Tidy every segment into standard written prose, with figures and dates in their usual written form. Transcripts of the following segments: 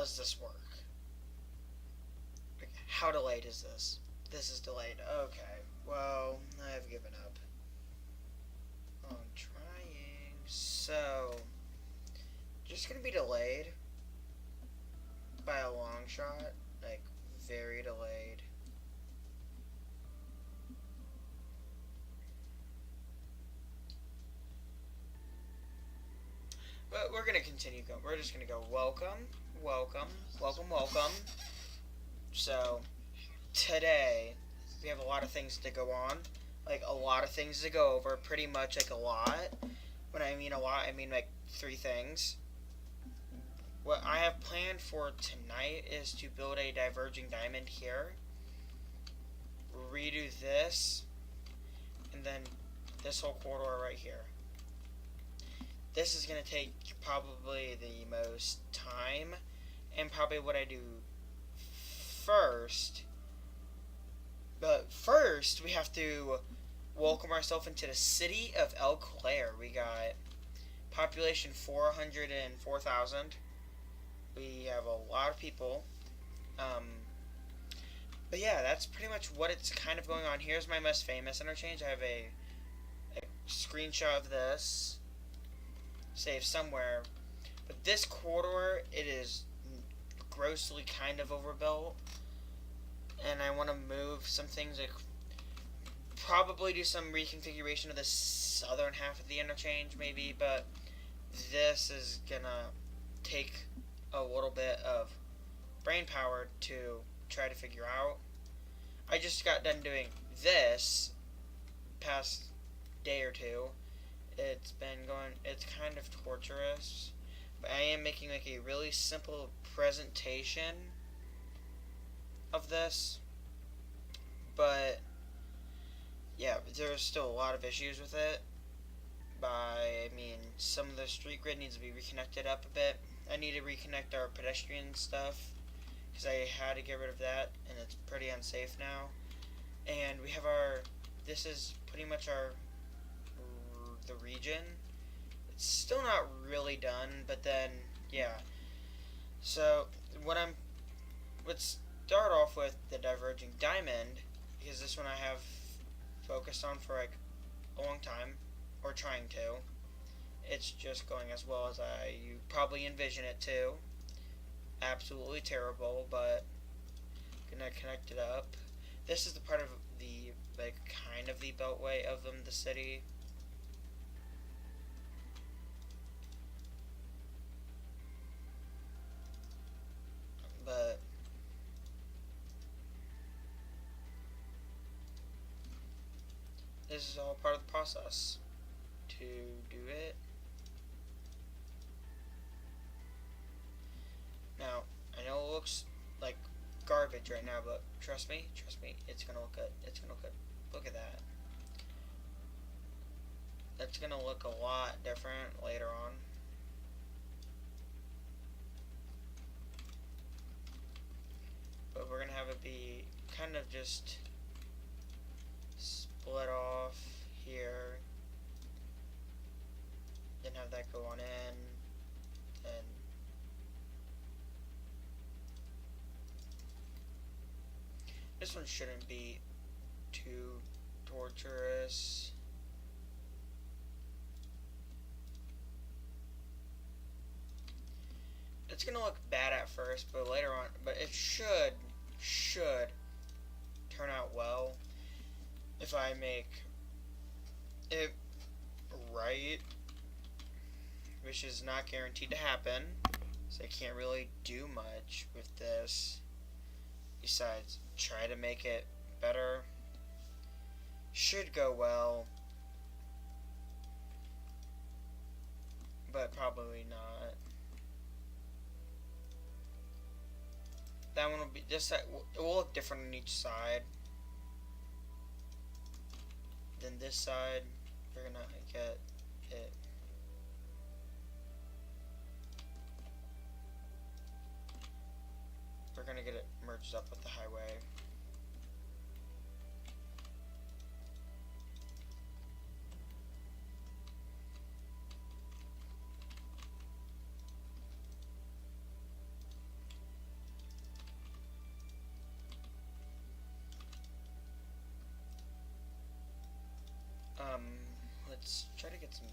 does this work? Like, how delayed is this? This is delayed. Okay. Well, I've given up on trying. So, just gonna be delayed by a long shot. Like, very delayed. But we're gonna continue going. We're just gonna go welcome, welcome, welcome, welcome. So, today, we have a lot of things to go on. Like, a lot of things to go over. Pretty much, like, a lot. When I mean a lot, I mean, like, 3 things. What I have planned for tonight is to build a diverging diamond here. Redo this. And then this whole corridor right here. This is going to take probably the most time. And probably what I do first. But first, we have to welcome ourselves into the city of Eau Claire. We got population 404,000. We have a lot of people. But yeah, that's pretty much what it's kind of going on. Here's my most famous interchange. I have a screenshot of this saved somewhere. But this corridor, it is grossly kind of overbuilt. And I want to move some things, like probably do some reconfiguration of the southern half of the interchange maybe, but this is gonna take a little bit of brain power to try to figure out. I just got done doing this past day or two. It's kind of torturous, but I am making like a really simple presentation of this. But yeah, there's still a lot of issues with it. Some of the street grid needs to be reconnected up a bit. I need to reconnect our pedestrian stuff because I had to get rid of that, and it's pretty unsafe now. And we have this is pretty much the region. It's still not really done, but then yeah. So let's start off with the diverging diamond, because this one I have focused on for like a long time, or trying to. It's just going as well as you probably envision it to. Absolutely terrible, but gonna connect it up. This is the part of the kind of the beltway of the city. But this is all part of the process to do it. Now, I know it looks like garbage right now, but trust me, it's gonna look good. It's gonna look good. Look at that. That's gonna look a lot different later on. But we're gonna have it be kind of just split off here, then have that go on in, and this one shouldn't be too torturous. It's gonna look bad at first, but later on, but it should turn out well if I make it right, which is not guaranteed to happen, so I can't really do much with this besides try to make it better. Should go well, but probably not. That one will be this side. It will look different on each side. Then this side, we're gonna get it. We're gonna get it merged up with the highway. let's try to get some.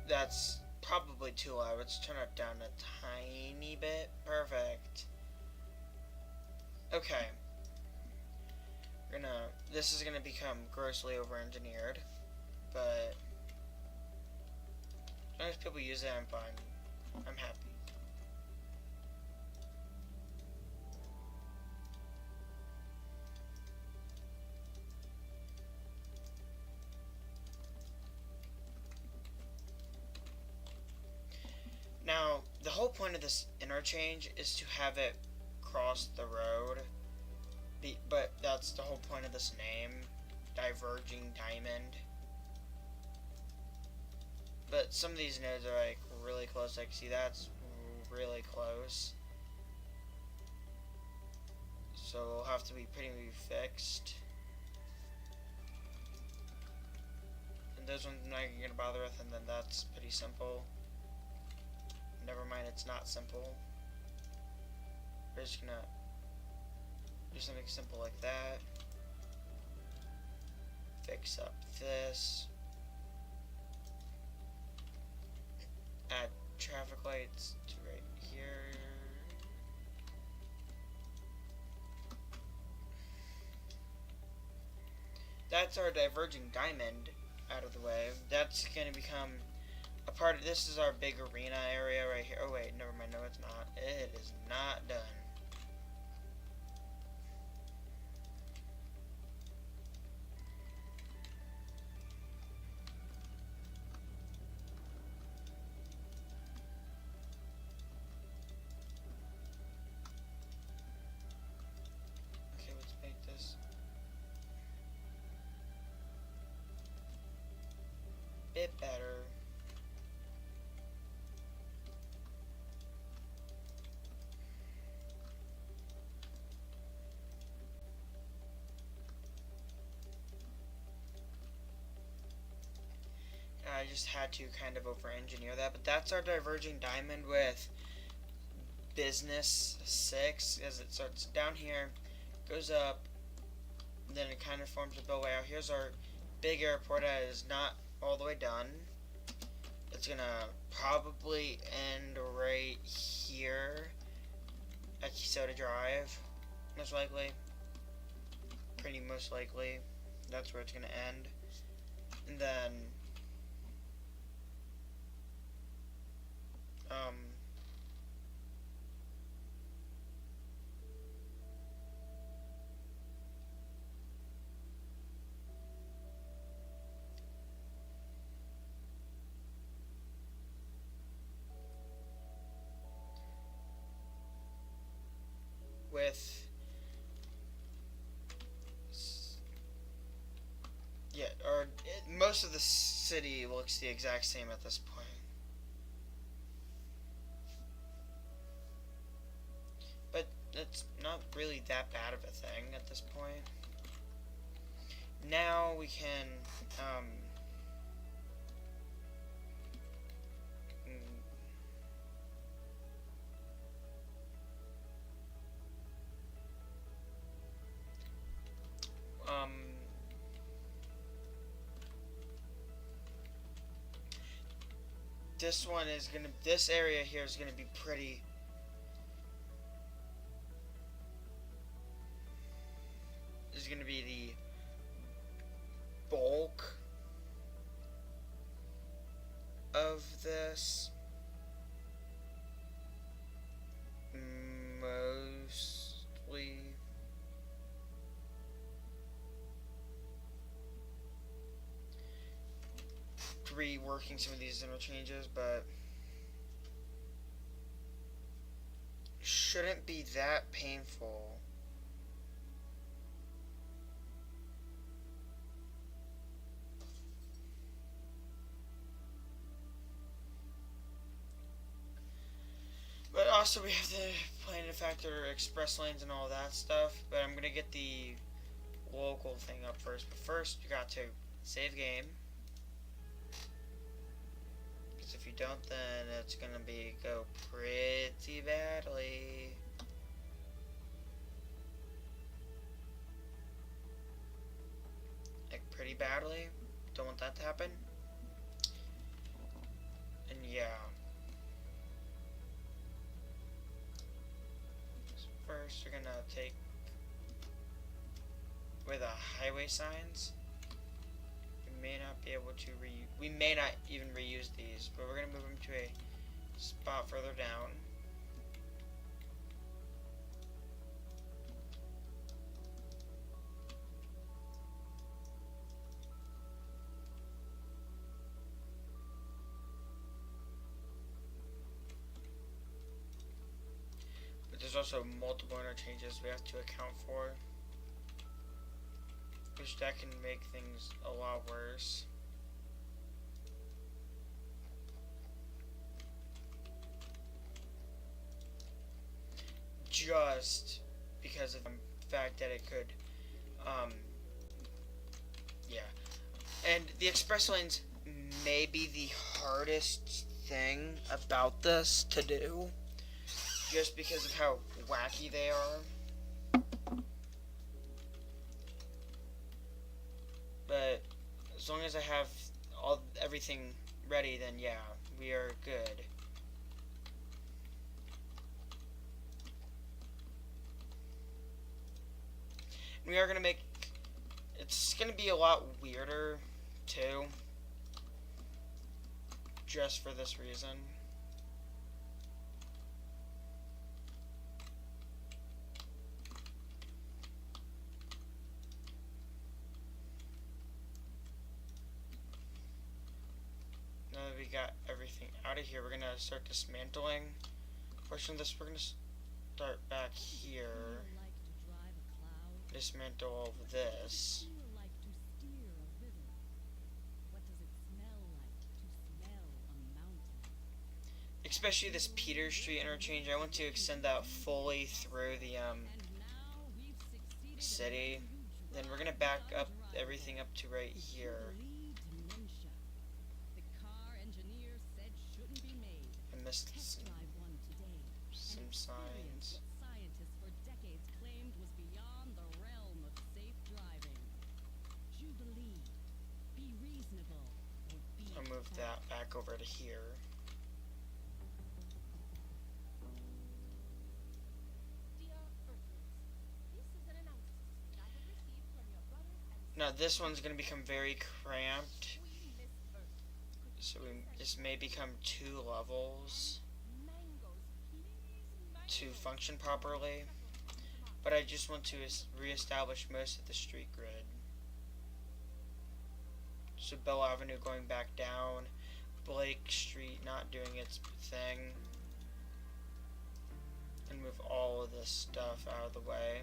That's probably too loud. Let's turn it down a tiny bit. Perfect. Okay. This is gonna become grossly over-engineered, but as long as people use it, I'm fine. I'm happy. Now, the whole point of this interchange is to have it cross the road, but that's the whole point of this name, Diverging Diamond. But some of these nodes are like really close. Like, see, that's really close. So it'll have to be pretty fixed. And those ones I'm not gonna bother with, and then that's pretty simple. Never mind, it's not simple. We're just gonna do something simple like that. Fix up this. Add traffic lights to right here. That's our diverging diamond out of the way. That's gonna become a part of, this is our big arena area right here. Oh wait, never mind, no it's not. It is not done. Okay, let's make this a bit better. I just had to kind of over-engineer that, but that's our diverging diamond with business 6, as it starts down here, goes up, then it kind of forms a bellway out. Here's our big airport that is not all the way done. It's gonna probably end right here at Soda Drive, most likely. Pretty most likely. That's where it's gonna end. And then with most of the city looks the exact same at this point. But it's not really that bad of a thing at this point. Now we can this area here is gonna be pretty. Is gonna be the bulk of this. Mostly. Reworking some of these interchanges, but shouldn't be that painful. But also we have the planet factor, express lanes, and all that stuff. But I'm gonna get the local thing up first. But first, you got to save game. Because if you don't, then it's gonna go pretty badly. Like, pretty badly. Don't want that to happen. And yeah. So first, we're gonna take away the highway signs. We may not be able to we may not even reuse these, but we're gonna move them to a spot further down. But there's also multiple interchanges we have to account for, which that can make things a lot worse. Just because of the fact that it could, yeah. And the express lanes may be the hardest thing about this to do, just because of how wacky they are. But as long as I have everything ready, then yeah, we are good. We are gonna make, it's gonna be a lot weirder too, just for this reason. Now that we got everything out of here, we're gonna start dismantling a portion of this. We're gonna start back here. Dismantle all of this. Especially this Peter Street interchange. I want to extend that fully through the city. Then we're gonna back up everything up to right here. I missed some signs. I'll move that back over to here. Now this one's going to become very cramped, so this may become 2 levels to function properly, but I just want to reestablish most of the street grid. So Bell Avenue going back down, Blake Street not doing its thing, and move all of this stuff out of the way.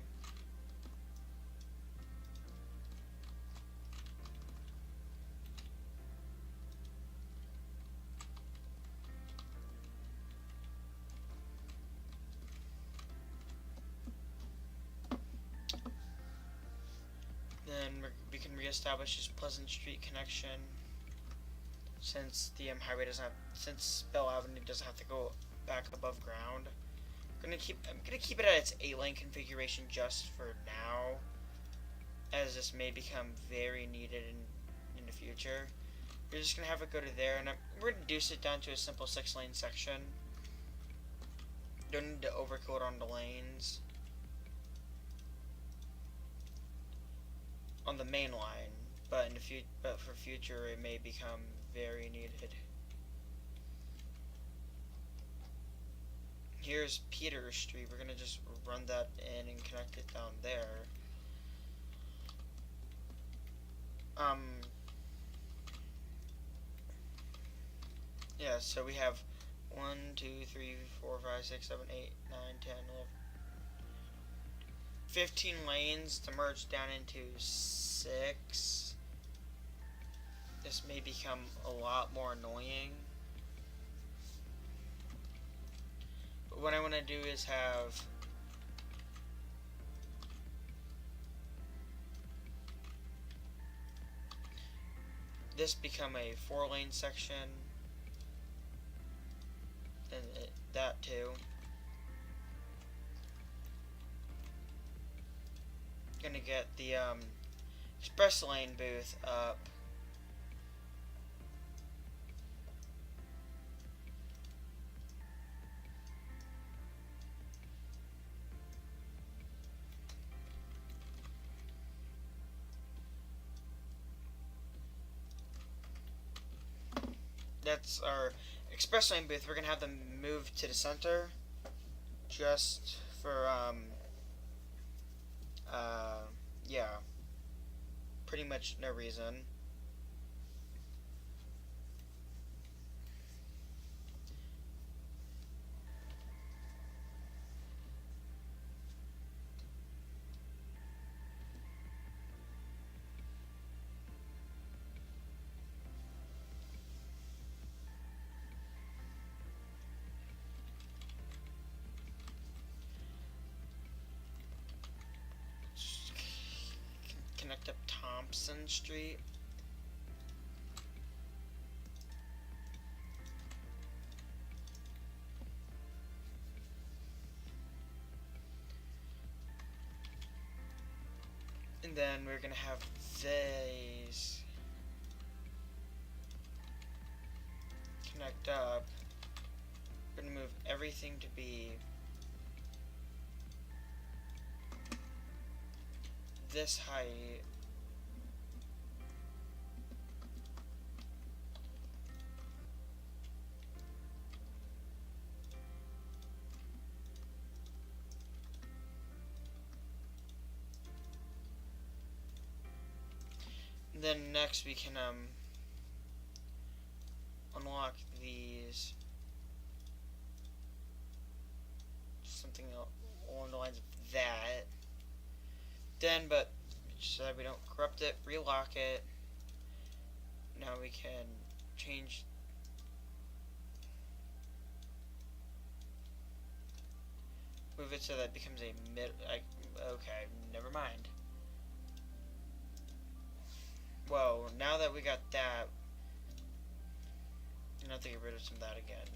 Then we can reestablish this Pleasant Street connection, since the highway doesn't have, since Bell Avenue doesn't have to go back above ground. I'm gonna keep it at its 8-lane configuration just for now, as this may become very needed in the future. We're just gonna have it go to there, and we're gonna reduce it down to a simple 6-lane section. Don't need to overkill it on the lanes. On the main line, but for future it may become very needed. Here's Peter Street. We're gonna just run that in and connect it down there. Yeah, so we have 1, 2, 3, 4, 5, 6, 7, 8, 9, 10, 11, 15 lanes to merge down into 6. This may become a lot more annoying. But what I want to do is have this become a 4-lane section, that too. Gonna get the express lane booth up. That's our express lane booth. We're gonna have them move to the center, just for yeah, pretty much no reason. Connect up Thompson Street. And then we're gonna have these connect up. We're gonna move everything to be this height. And then next we can unlock these, something along the lines of that. Then, but so that we don't corrupt it, relock it. Now we can change move it so that it becomes a mid. Okay, never mind. Well, now that we got that, I'm gonna have to get rid of some of that again.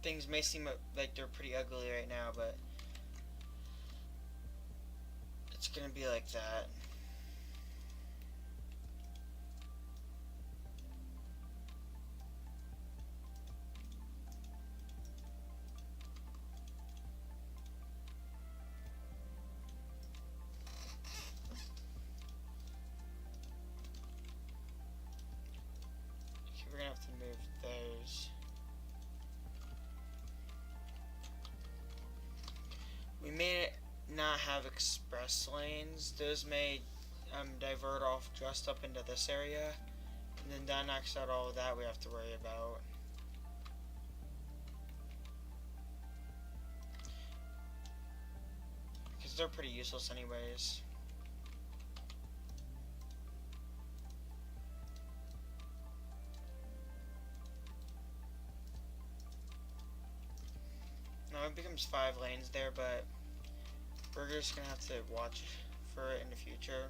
Things may seem like they're pretty ugly right now, but it's gonna be like that. Okay, we're gonna have to move those. We may not have express lanes. Those may divert off just up into this area, and then that knocks out all of that we have to worry about. Because they're pretty useless anyways. Now it becomes 5 lanes there, but we're just gonna have to watch for it in the future.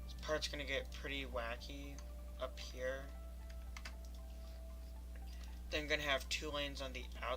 This part's gonna get pretty wacky up here. Then gonna have 2 lanes on the outside.